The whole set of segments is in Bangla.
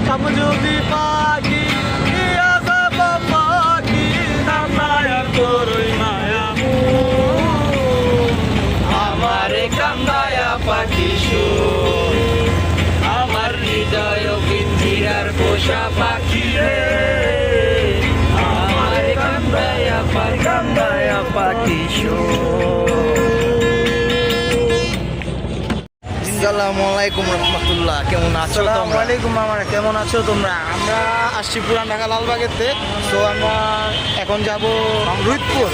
kamu jadi pagi iya sama pagi nama yang turun mayamu amare kandaya pagi sur amar hidaya kintirar posha pagi re amare kandaya pagi sur. আসসালামুয়ালাইকুম রহমতুল্লাহ, কেমন আছো? আসসালামুয়ালাইকুম মামারা, কেমন আছো তোমরা? আমরা আসছি পুরান ঢাকা লালবাগেতে। তো আমরা এখন যাব রুইতপুর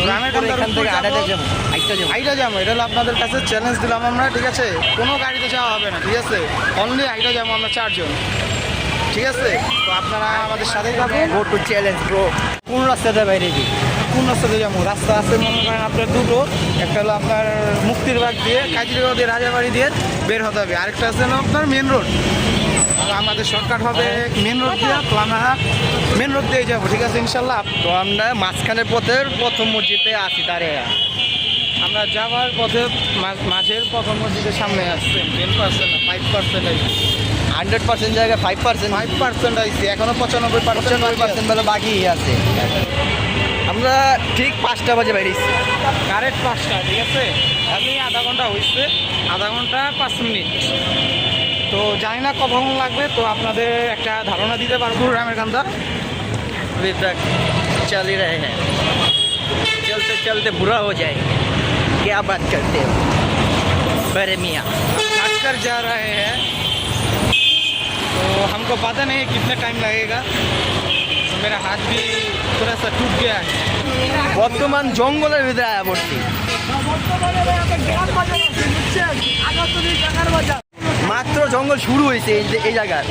গ্রামের এখান থেকে আড়াইটা যাবো, হাইটা যাবো। এটা হলো আপনাদের কাছে চ্যালেঞ্জ দিলাম আমরা, ঠিক আছে? কোনো গাড়িতে যাওয়া হবে না, ঠিক আছে? অনলি হাইটা যাবো আমরা 4 জন, ঠিক আছে? তো আপনারা আমাদের সাথেই যাবেন। Go to challenge bro. কোন রাস্তাতে বাইরে দিই? কোন রাস্তাতে যাবো? রাস্তা আছে মনে করেন আপনার দুটো। একটা হলো আপনার মুক্তিরবাগ দিয়ে, কাজিরগাঁও দিয়ে, রাজাবাড়ি দিয়ে বের হতে হবে। আরেকটা আছে হলো আপনার মেন রোড। আমাদের শর্টকাট হবে মেন রোড দিয়ে, তো আমরা মেন রোড দিয়ে যাবো, ঠিক আছে ইনশাল্লাহ। তো আমরা মাঝখানের পথের প্রথম মসজিদে আসি দাঁড়িয়ে। আমরা যাওয়ার পথে মাঝের প্রথম মসজিদের সামনে আসছে। 10% না 5% আইছি। 100% জায়গায় 5%। 5% আইছি, এখনো 95% বেলা বাকি আছে। আমরা ঠিক 5টা বাজে বাইরেছি, কারেক্ট 5টা, ঠিক আছে? আমি আধা ঘন্টা হয়েছে, আধা ঘন্টা 5 মিনিট। তো জানি না কখন লাগবে, তো আপনাদের একটা ধারণা দিতে পারবো। গ্রামের কান্দা अभी तक चल ही रहे हैं, चलते चलते बुरा हो जाए, क्या बात करते हो बड़े मियाँ। कर जा रहे हैं, तो हमको पता नहीं कितना टाइम लगेगा। तो मेरा हाथ भी थोड़ा सा टूट गया है। বর্তমান জঙ্গলের ভিতরে আয়া পড়ছি। মাত্র জঙ্গল শুরু হয়েছে এই জায়গায়,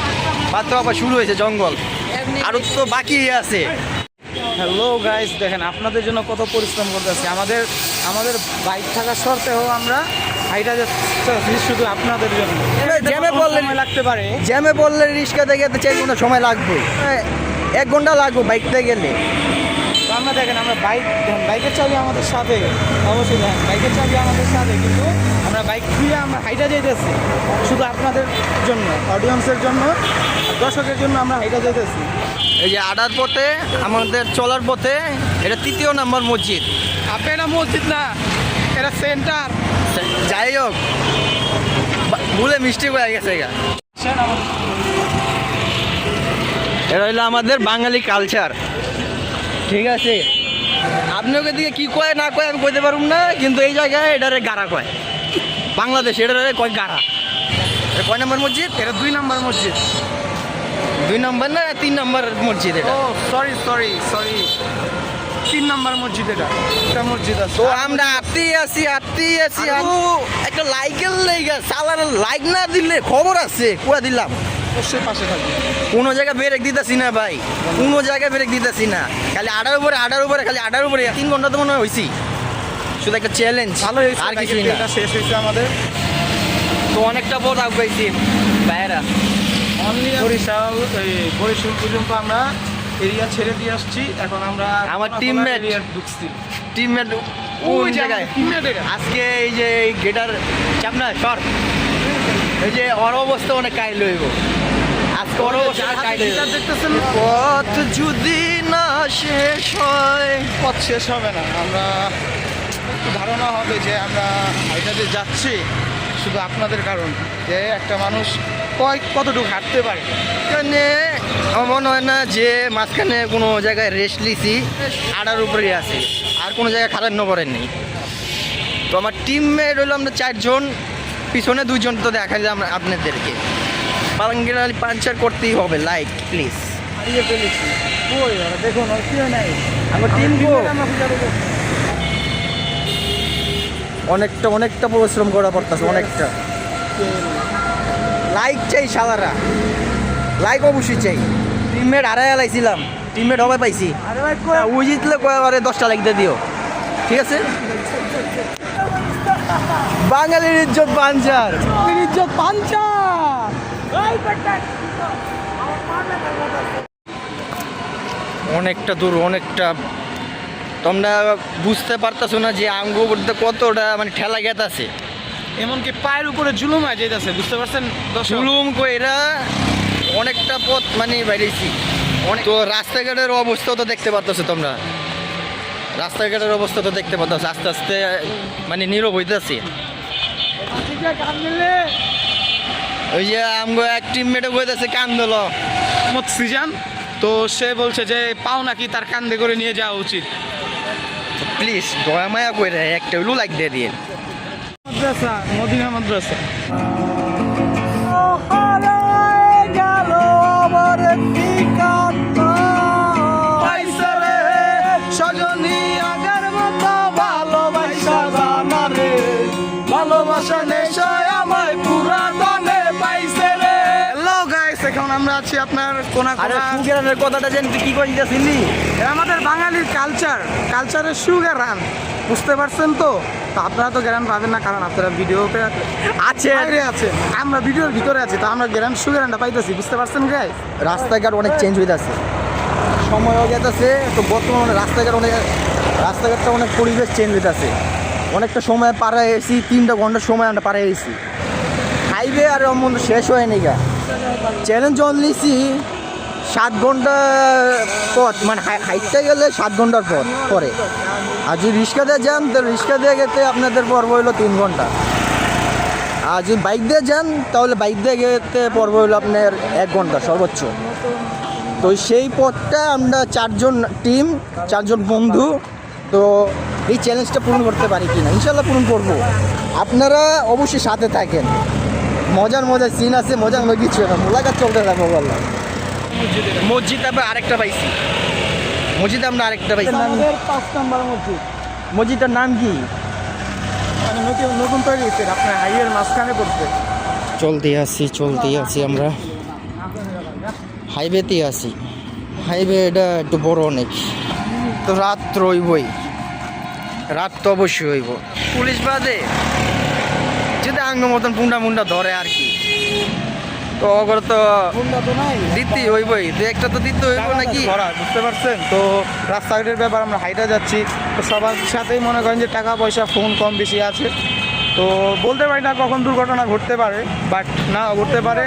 মাত্র আবার শুরু হয়েছে জঙ্গল, আরো তো বাকি আছে। হ্যালো গাইস, দেখেন আপনাদের জন্য কত পরিশ্রম করতেছি। আমাদের বাইক থাকা সত্ত্বেও আমরা হাইটা যাচ্ছি শুধু আপনাদের জন্য। জ্যামে পড়লে লাগতে পারে, জ্যামে পড়লে রিক্সাতে গেতে 4 ঘন্টা সময় লাগবে, 1 ঘন্টা লাগবে বাইকতে গেলে। তো আমরা দেখেন আমরা বাইকের চাবি আমাদের সাথে, অবশ্যই দেখেন বাইকের চাবি আমাদের সাথে, কিন্তু আমরা বাইক দিয়ে আমরা হাইটা যাইতেছি শুধু আপনাদের জন্য, অডিয়েন্সের জন্য, দর্শকের জন্য আমরা হাইটা যাইতেছি। এই যে আডার পথে আমাদের চলার পথে এটা 3য় নম্বর মসজিদ। এটা মসজিদ না, এটা সেন্টার। যাই হোক, ভুলে মিষ্টি হয়ে গেছে গা। এটা হইলো আমাদের বাঙালি কালচার, ঠিক আছে? আপনাকে দিকে কি কয় না কয় আমি কইতে পারুম না, কিন্তু এই জায়গায় এটারে গাড়া কয়। বাংলাদেশ এটারে কয় গাড়া। এটা কয় নম্বর মসজিদ? এটা 2 নম্বর মসজিদ। 2 নম্বর না 3 নম্বর মসজিদ এটা? ও সরি 3 নম্বর মসজিদ। এটা মসজিদ আছে। তো আমরা আত্মীয় আছি একটা লাইকের লেগে সালার লাইক না দিলে খবর আছে কুয়া দিলাম। অবশ্যই পাশে থাকবে। কোনো জায়গায় ব্রেক দিতেছি না ভাই, কোনো জায়গায় ব্রেক দিতেছি না, খালি আডার উপরে খালি আডার উপরে। 3 ঘন্টা তো মনে হয় হয়েছি, শুধু একটা চ্যালেঞ্জ, ভালো হয়েছে। আর কিছুই না। শেষ হয়েছে আমাদের। তো অনেকটা পথ আগাইছি ভাইয়েরা। বরিশাল পর্যন্ত আমরা এরিয়া ছেড়ে দিয়ে আসছি। এখন আমরা আমার টিমমেট ঢুকছি। টিমমেট কোন জায়গায় আজকে এই যে এই গেটার চাপনা সর, এই যে ওর অবস্থা অনেক কাইল হইব আজকে, ওর অবস্থা কাইল দেখতেছেন। পথ যদি না শেষ হয়, পথ শেষ হবে না। আমরা একটু ধারণা হবে যে আমরা হাইটাতে যাচ্ছি শুধু আপনাদের কারণ, যে একটা মানুষ কতটুকু হাঁটতে পারে। এখানে আমার মনে হয় না যে মাঝখানে কোনো জায়গায় রেস্ট লিছি, আড়ার উপরেই আছে, আর কোনো জায়গায় খারাপ করেন নেই। তো আমার টিমমেট হইলো আমরা 4 জন, পিছনে 2 জন তো দেখা যায় আমরা আপনাদেরকে। পালঙ্গিরালি পাঞ্চার করতেই হবে, লাইক প্লিজ। হারিয়ে ফেলেছি। কই ওরা দেখুন, ওর কি হয় নাই। আমার টিম আমরা খুঁজে দেবো। অনেকটা পরিশ্রম করা পড়তেছে, অনেকটা। লাইক চাই শালারা, লাইক অবশ্যই চাই। টিমমেট হারাই লাইছিলাম, টিমমেট হবে পাইছি। ওই জিতলে কয়েবারে 10টা লাইক দিয়ে দিও, ঠিক আছে? বাঙালির ইজ্জত পাঞ্চার, অনেকটা দূর, অনেকটা। তোমরা বুঝতে পারতেছো না যে আঙ্গু করতে কতটা মানে ঠেলা গেত আছে। এমনকি পায়ের উপরে জুলুম হয়ে যাইতেছে, বুঝতে পারছেন? জুলুম কইরা অনেকটা পথ মানে বাইরেছি অনেক। তো রাস্তাঘাটের অবস্থা তো দেখতে পাচ্ছ তোমরা, রাস্তাঘাটের অবস্থা তো দেখতে পাচ্ছ, আস্তে আস্তে মানে নীরব হইতেছি। ওই যে আমগো এক টিমমেটে বইতেছে কান্দল সিজন, তো সে বলছে যে পাও নাকি তার কান্দে করে নিয়ে যাওয়া উচিত। প্লিজ দয়া মায়া করে একটা হইলেও লাইক দিয়ে দিন। মাদ্রাসা, মদিনা মাদ্রাসা। এখন আমরা আছি আপনার সুগেরানের কথাটা জানি তুই কি কইতেছিলি? আমাদের বাঙালির কালচারের সুগারান, বুঝতে পারছেন তো? তো আপনারা তো গ্রাম পাবেন না, কারণ আপনারা ভিডিওতে আছে, আমরা ভিডিওর ভিতরে আছি, তো আমরা গ্রাম সুগারানটা পাইতেছি, বুঝতে পারছেন গাইস? রাস্তাঘাট অনেক চেঞ্জ হইতেছে, সময় হয়ে যেতেছে। তো বর্তমানে রাস্তাঘাটটা অনেক পরিবেশ চেঞ্জ হইতেছে। অনেকটা সময় পাড়ায় এসেছি, 3 ঘন্টার সময় আমরা পাড়ায় এসেছি। হাইওয়ে আর এমন শেষ হয় নি গা। চ্যালেঞ্জ অনলিছি 7 ঘন্টা পথ, মানে হাইটটা গেলে 7 ঘন্টার পরে। আর যদি রিক্সা দিয়ে যান তো রিক্সা দিয়ে গেতে আপনাদের পর্ব হইলো 3 ঘন্টা। আর যদি বাইক দিয়ে যান তাহলে বাইক দিয়ে গেতে পর্ব হইলো আপনার 1 ঘন্টা সর্বোচ্চ। তো সেই পথটা আমরা 4 জন টিম, 4 জন বন্ধু, তো এই চ্যালেঞ্জটা পূরণ করতে পারি কিনা, ইনশাল্লাহ পূরণ করবো। আপনারা অবশ্যই সাথে থাকেন, মজার সিন আছে, মজার কিছু না, মোলাকাত চলতে থাকবো। বললাম মসজিদ আমরা আরেকটা পাইছি, আমরা আরেকটা পাইছি। 5 নম্বর মসজিদ। মসজিদটার নাম কি? মানে নতুন তৈরি হয়েছে, আপনার হাইওয়ের মাঝখানে পড়ছে। চলতেই আছি আমরা, হাইওয়েতেই আছি। হাইওয়ে এটা একটু বড় অনেক, তো রাত তো অবশ্যই হইব। পুলিশ বাদে যদি আঙ্গ মতন পুন্ডা ধরে আর কি, তো অগর তো দিতেই হইবই, তো একটা তো দিতে হইব নাকি, বুঝতে পারছেন তো? রাস্তাঘাটের ব্যাপার, আমরা হাইটা যাচ্ছি, তো সবার সাথেই মনে করেন যে টাকা পয়সা ফোন কম বেশি আছে, তো বলতে পারি না কখন দুর্ঘটনা ঘটতে পারে, বাট না ঘটতে পারে।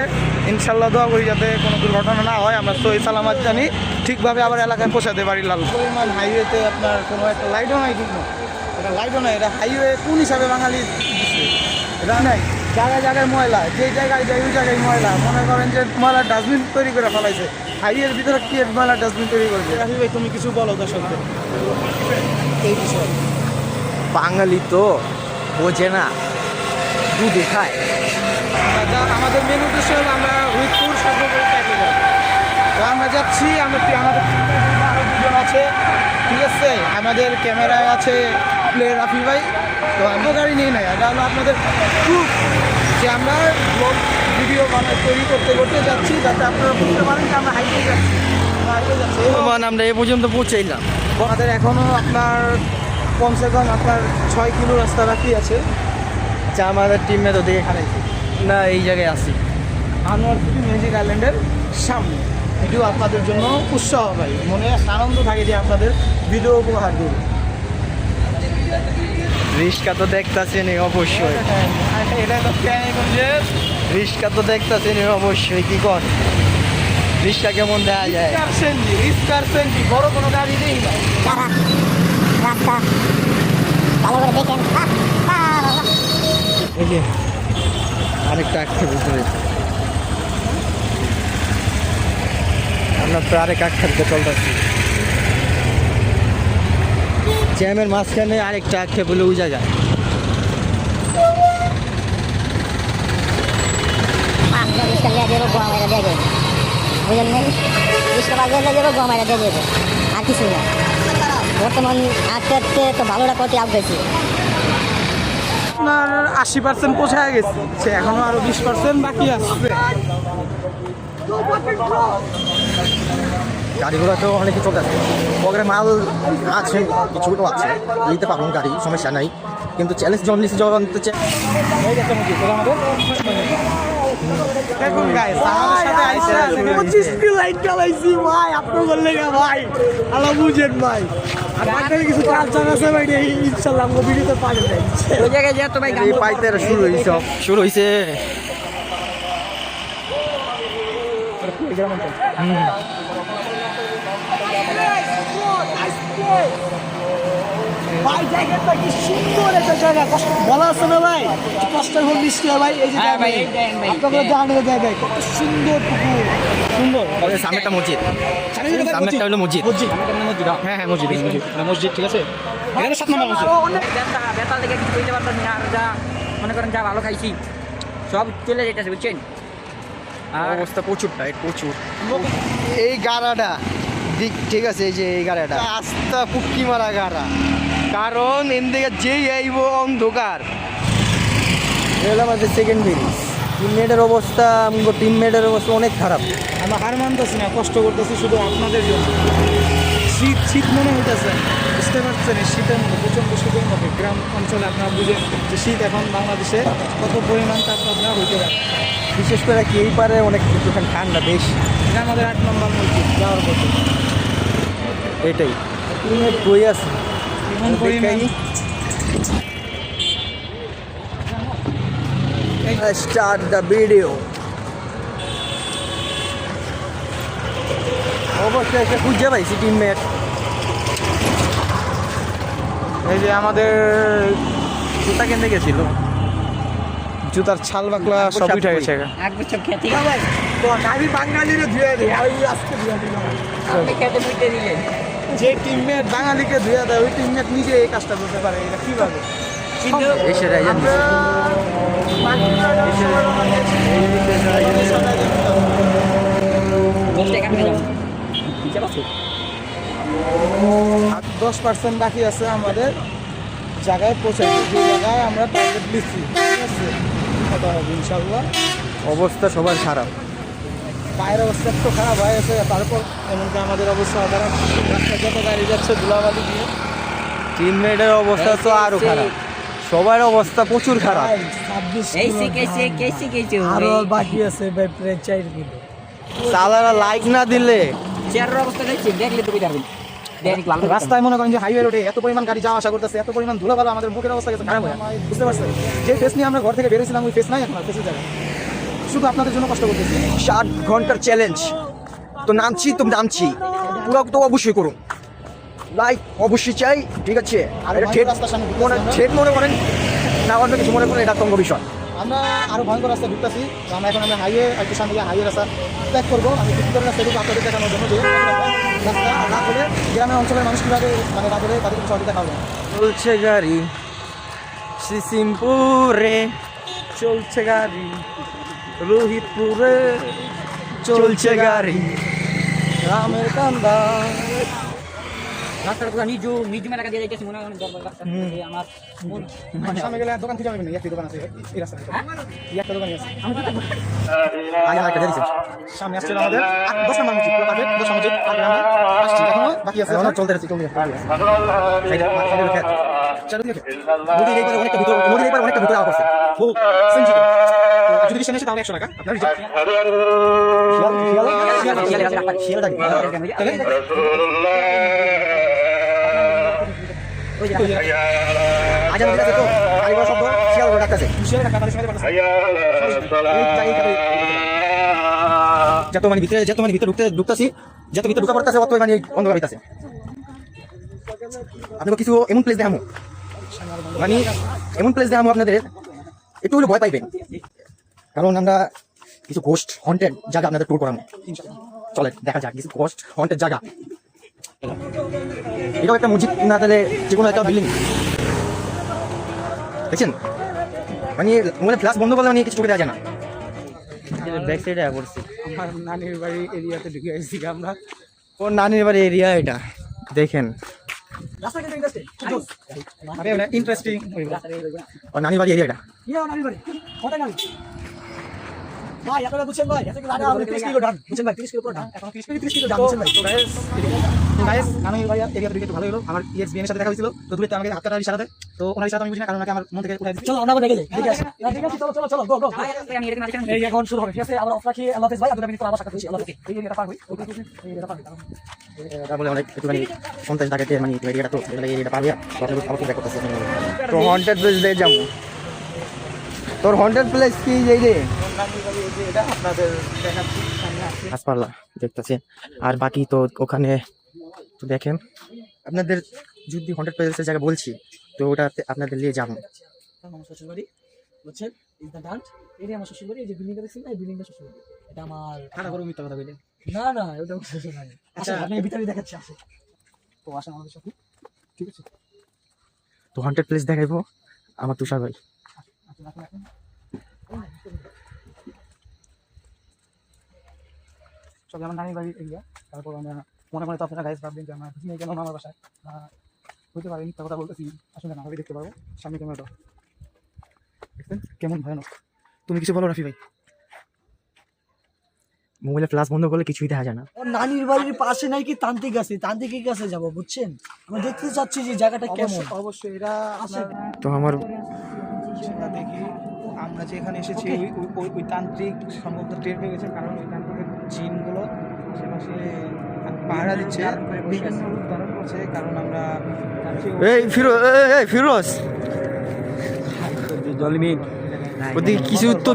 ইনশাল্লাহ দোয়া করি যাতে কোনো দুর্ঘটনা না হয়, আমরা সহি সালামত জানি, ঠিকভাবে আবার এলাকায় পৌঁছাতে পারি। লাল পরিমাণ হাইওয়েতে আপনার কোনো একটা লাইটও নাই, ঠিক না, এটা লাইটও নাই, এটা হাইওয়ে কোন হিসাবে বাঙালি এটা নাই। জায়গায় ময়লা, যে জায়গায় যাই ওই জায়গায় ময়লা, মনে করেন যে ময়লার ডাস্টবিন তৈরি করে ফেলাইছে। হাইওয়ের ভিতরে কি ময়লার ডাস্টবিন তৈরি করেছে? রাফি ভাই তুমি কিছু বলো দর্শকদের এই বিষয়ে। বাঙালি তো বোঝে না, দুধ খায়। আমাদের মেন উদ্দেশ্য হলো আমরা রুইপুর সর্বোপরি প্যাকেজ, তো আমরা যাচ্ছি, আমাদের আরও 2 জন আছে, ঠিক আছে? আমাদের ক্যামেরায় আছে প্লে রাফি ভাই, তো আমরা গাড়ি নিয়ে নেই, এটা হলো আপনাদের প্রুফ যে আমরা ভিডিও তৈরি করতে যাচ্ছি, যাতে আপনারা বুঝতে পারেন যে আমরা হাইটে যাচ্ছি। আমরা এ পর্যন্ত পৌঁছাইলাম। আমাদের এখনও আপনার কমসে কম আপনার 6 কিলো রাস্তা বাকি আছে। যা আমাদের টিমে তো দেখে খারাইছে না, এই জায়গায় আসি আনোয়ার সিটি ম্যাজিক আইল্যান্ডের সামনে। ভিডিও আপনাদের জন্য উৎসাহ ভাই, মনে আনন্দ থাকে যে আপনাদের ভিডিও উপহার দেব। রিস্কা তো দেখতেছেন অবশ্যই, এটা তো রিস্কা তো দেখতেছেন অবশ্যই। কি কর রিস্কা কেমন দেওয়া যায়? বড় কোনো গাড়ি নেই না, রাস্তা ভালো করে দেখেন। এই যে আরেকটা আক্ষেপ রয়েছে, আমরা তো আরেক আক্ষেপকে চলতেছি। জ্যামের মাঝখানে আরেকটা আক্ষেপ হলো ওই জায়গায়। আর কিছু না, বর্তমান আস্তে আস্তে তো ভালোটা করতে আপ গেছে। আপনার 80% পৌঁছায় গেছে, সে এখনো আরো 20% বাকি আসছে। গাড়িগুলো তো অনেক কিছু আছে, পকেটে মাল আছে, কিছুগুলো আছে, নিতে পারুন গাড়ি, সমস্যা নাই। কিন্তু চ্যালেঞ্জ জন্মিয়েছে যখন দেখুন গাইস, আমাদের সাথে আইসা 25 কি লাইট চালাইছি ভাই, আপনি বললেন না ভাই, আল্লাহ বুঝেন ভাই। আর বাকি কিছু কালচার আছে ভাই, ইনশাআল্লাহ আমরা ভিডিওতে পাবেন। ওই জায়গায় যা তো ভাই গান পাইতে শুরু হইছে। যেরকম চলছে। ভাই জায়গাটা কি সুন্দর একটা জায়গা, বলা আছে না ভাই, কষ্ট হোক বৃষ্টি হয় ভাই, এই যে আপনাদের জানানো জায়গায় কত সুন্দর পুকুর, সুন্দর। সামনে একটা মসজিদ, সামনে একটা হলো মসজিদ। হ্যাঁ হ্যাঁ মসজিদ, মসজিদ ঠিক আছে, এখানে 7 নম্বর মসজিদ। বেতাল দেখে কিছু বুঝতে পারতাম না, আর যা মনে করেন যা ভালো খাইছি সব চলে যেতেছে বুঝছেন। আর অবস্থা প্রচুর টাইট, প্রচুর। এই গাড়াটা দিক ঠিক আছে, এই যে এই গাড়াটা আস্তা পুটকি মারা গাড়া, কারণ এদিকে যেই আইব অন্ধকার। এটা আমাদের সেকেন্ড ব্রিজ। টিমমেটের অবস্থা, টিমমেটের অবস্থা অনেক খারাপ। আমরা হার মানতেছি না, কষ্ট করতেছি শুধু আপনাদের জন্য। শীত শীত মনে হইতেছে, বুঝতে পারছেন, এই শীতের মধ্যে, প্রচণ্ড শীতের মধ্যে গ্রাম অঞ্চলে আপনারা বুঝেন যে শীত এখন বাংলাদেশে কত পরিমাণ তাপমাত্রা হইতে পারে। বিশেষ করে কি এই পারে অনেক একটুখানি ঠান্ডা বেশ। এটা আমাদের 8 নম্বর মসজিদ যাওয়ার পথে। এটাই টিমমেট বই আছে এখন পরিমাণ স্টার্ট দ্য ভিডিও। অবশ্যই একটা খুঁজে পাইছি টিমমেট। এই যে আমাদের জুতা কিনতে গেছিল, জুতার ছাল বাকলা সব উঠে গেছে। এক বছর খেতে ভাই তো আমি বাঙালিরে ধুয়ে দিই, ওই আজকে ধুয়ে দিলাম। আপনি খেতে বুঝতে দিলেন। যে টিমমেট বাঙালিকে ধুয়ে দেয়, ওই টিমমেট নিজে এই কাজটা করতে পারে, এটা কিভাবে? কিন্তু এসে আমরা বসে এখানে যাবো বুঝতে পারছো। 10% বাকি আছে আমাদের জায়গায় পৌঁছাতে, যে জায়গায় আমরা টার্গেট দিচ্ছি, ঠিক আছে, কথা হবে ইনশাল্লাহ। অবস্থা সবার খারাপ। পায়ের অবস্থা একটু খারাপ হয়ে গেছে, তারপর এমনকি আমাদের অবস্থা সাধারণ রাস্তায় যত গাড়ি যাচ্ছে ধুলাবালি দিয়ে। টিমমেটের অবস্থা তো আরো খারাপ, সবার অবস্থা প্রচুর খারাপ। 26 এই কেসে কেসে আরো বাকি আছে ভাই, প্রায় 4 কিলো। সালারা লাইক না দিলে চেয়ারের অবস্থা দেখছি, দেখলে তো বুঝতে পারবেন। দেখ লাল রাস্তায় মনে করেন যে হাইওয়ে রোডে এত পরিমাণ গাড়ি যাওয়া আসা করতেছে, এত পরিমাণ ধুলাবালি, আমাদের মুখের অবস্থা গেছে খারাপ হয়ে, বুঝতে পারছেন। যে ফেস নিয়ে আমরা ঘর থেকে বেরিয়েছিলাম, ওই ফেস নাই এখন আর ফেসের জায়গায়। শুধু আপনাদের জন্য কষ্ট করতেছি। 60 ঘন্টার চ্যালেঞ্জ তো নামছি, তো নামছি পুরো তো অবশ্যই করুন, লাইক অবশ্যই চাই, ঠিক আছে। আর এটা ঠেট রাস্তার সামনে ঠেট মনে করেন না, অন্য কিছু মনে করেন, এটা তঙ্গ বিষয়। আমরা আরো ভয়ঙ্কর রাস্তা ঢুকতেছি, তো আমরা এখন আমরা হাইওয়ে একটু সামনে গিয়ে হাইওয়ে রাস্তা ত্যাগ করবো। আমি ভিতরের রাস্তা ঢুকবো আপনাদের দেখানোর জন্য, যে রাস্তা না হলে গ্রামের অঞ্চলের মানুষ কীভাবে মানে না করে তাদের সহযোগিতা খাওয়া যায়। চলছে গাড়ি সিসিমপুরে, চলছে গাড়ি রোহিতপুরে, চলছে গাড়ি রামের কান্দা। রাস্তাটা পুরো নিজু এলাকা দিয়ে যাইতেছি, মনে হয় অনেক দরকার রাস্তা। আমার সামনে গেলে দোকান খুঁজে পাবেন না, একটি দোকান আছে এই রাস্তা, একটা দোকানই আছে। আগে একটা দেখছি সামনে আসছে আমাদের 10 নম্বর মসজিদ, পুরো পারফেক্ট 10 মসজিদ। আর আমরা আসছি, এখনো বাকি আছে, এখন চলতে আছে, চলতে আছে। চারদিকে নদীর এই পারে অনেকটা ভিতরে, নদীর এই পারে অনেকটা ভিতরে আওয়াজ আছে। খুব সেনজিটিভ। যদি রিক্সা নিয়ে আসে তাহলে 100 টাকা আপনার রিজেক্ট। শিয়ালটাকে আজান দিতে আছে তো, গাড়ি ঘোড়া শব্দ, শিয়াল ঘোড়া ডাকতেছে। যত মানে ভিতরে ঢুকতেছি, যত ভিতরে ঢুকা পড়তেছে, অত মানে অন্ধকার হইতাছে। আপনাকে কিছু এমন প্লেস দেখামো, মানে এমন প্লেস দেখামো আপনাদের একটু হলে ভয় পাইবেন, কারণ আমরা কিছু ঘোস্ট হন্টেড জায়গা আপনাদের ট্যুর করানো। চলে দেখা যাক কিছু ঘোস্ট হন্টেড জায়গা। এটাও একটা মসজিদ না, তাহলে যে কোনো একটা বিল্ডিং দেখছেন, মানে মোবাইলে ফ্ল্যাশ বন্ধ করলে মানে কিছু চোখে দেওয়া যায় না। ব্যাক সাইডে পড়ছি, আমার নানির বাড়ি এরিয়াতে ঢুকে আসছি আমরা। ওর নানির বাড়ি এরিয়া এটা দেখেন, রাস্তা কিন্তু ইন্টারেস্টিং, আরে ইন্টারেস্টিং। ওর নানির বাড়ি এরিয়া এটা। ইয়া নানি বাড়ি কোথায় নানি ভাই, আপনারা বুঝছেন ভাই, এত লাগা আপনি 30 কিলো ধান বুঝছেন ভাই, 30 কিলো পুরো ধান, এখন 30 কিলো ধান বুঝছেন ভাই। তো গাইস আমি ভাই এরিয়াতে ঢুকে একটু ভালো হলো। আমার ইএক্সবিএন এর সাথে দেখা হয়েছিল, তো দূরে তো আমাকে হাত কাটার ইশারা দেয়, তো ওনার ইশারা আমি বুঝি না, কারণ ওনাকে আমার মন থেকে উঠাই দিচ্ছি। চলো আমরা দেখে যাই, দেখে আসি, দেখে আসি, চলো গো গো। আমি এরকম আজকে এই এখন শুরু হবে, ঠিক আছে? আমরা অফ রাখি, আল্লাহ হাফেজ ভাই, আপনাদের মিনিট পর আবার সাক্ষাৎ হচ্ছে, আল্লাহ হাফেজ। এই এরিয়াটা পার হই, ওই এরিয়াটা পার হই। এটা বলে অনেক একটুখানি সন্তান থাকে, মানে এরিয়াটা তো এরিয়াটা পারবে, আবার ব্যাক করতেছে। তো হন্টেড প্লেস দিয়ে যাবো, তোর হন্টেড প্লেস কি এই রে? নানির বাড়ি এই যে এটা আপনাদের দেখাচ্ছি সামনে। গাছপালা দেখতেছেন। আর বাকি তো ওখানে তো দেখেন, আপনাদের যদি 100% জায়গা বলছি তো ওটাতে আপনাদের নিয়ে যাবো। আমার শ্বশুর বাড়ি বুঝছেন, ইজ দ্য ডান্ট। এটাই আমার শ্বশুর বাড়ি। এই যে বিল্ডিংটা দেখছেন না, এই বিল্ডিংটা শ্বশুর বাড়ি। এটা আমার খারাপ করে মিথ্যা কথা বলে। না না, ওটা আমার শ্বশুর বাড়ি। আচ্ছা আপনি ভিতরে দেখাচ্ছি, আসে তো আসেন আমাদের সাথে, ঠিক আছে? তো 100% দেখাইবো আমার তুষার ভাই। আসুন আসুন আসুন। সব আমার নানির বাড়ির এরিয়া। তারপর আমরা মনে মনে তো আপনারা গাইজ ভাববেন যে আমরা খুশি নেই কেন আমার বাসায়, হতে পারে মিথ্যা কথা বলতেছি। আসলে না, আমি দেখতে পারবো সামনে ক্যামেরাটা দেখছেন কেমন ভয়ানক। তুমি কিছু বলো রাফি ভাই। মোবাইলে ফ্ল্যাশ বন্ধ করলে কিছুই দেখা যায় না। ওর নানির বাড়ির পাশে নাকি তান্ত্রিক আছে, তান্ত্রিকের কাছে যাবো বুঝছেন। আমরা দেখতে চাচ্ছি যে জায়গাটা কেমন। অবশ্যই এরা আপনার তো আমার সেটা দেখি আমরা যে এখানে এসেছি ওই তান্ত্রিক সম্ভবত টের পেয়ে গেছে, কারণ ওই তান্ত্রিকের জিনগুলো আশেপাশে পাহারা দিচ্ছে, বিভিন্ন রূপ ধারণ করছে। কারণ আমরা এই ফিরোজ ওদিকে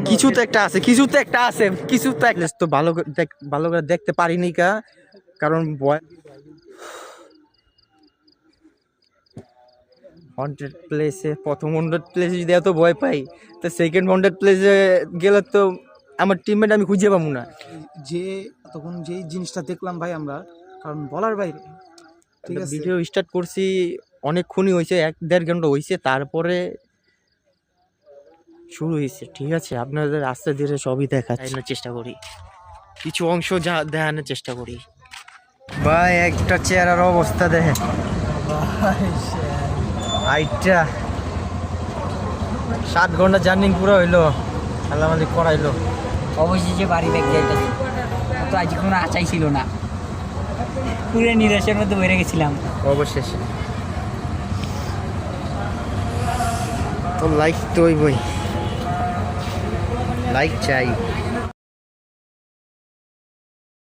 কিছু তো একটা আছে, তো ভালো করে দেখতে পারিনি কারণ হন্টেড প্লেসে প্রথম হন্টেড প্লেসে যদি এত ভয় পাই, তো সেকেন্ড হন্টেড প্লেসে গেলে তো আমার টিমমেট আমি খুঁজে পাবো না। যে তখন যেই জিনিসটা দেখলাম ভাই আমরা, কারণ বলার বাইরে, ঠিক আছে? ভিডিও স্টার্ট করছি অনেকক্ষণই হয়েছে, 1-1.5 ঘন্টা হয়েছে, তারপরে শুরু হয়েছে। ঠিক আছে, আপনাদের আস্তে ধীরে সবই দেখানোর চেষ্টা করি, কিছু অংশ যা দেখানোর চেষ্টা করি। ভাই একটা চেহারার অবস্থা দেখেন, আইটা 7 ঘন্টা জার্নি পুরো হইলো, আল্লাহ করাইলো। অবশেষে বাড়ি ব্যাগ যাইতেছি। তো আজ কোনো আশাই ছিল না, পুরো নিরাশের মধ্যে বেড়ে গেছিলাম। অবশেষে তো লাইক তো ওই বই লাইক চাই।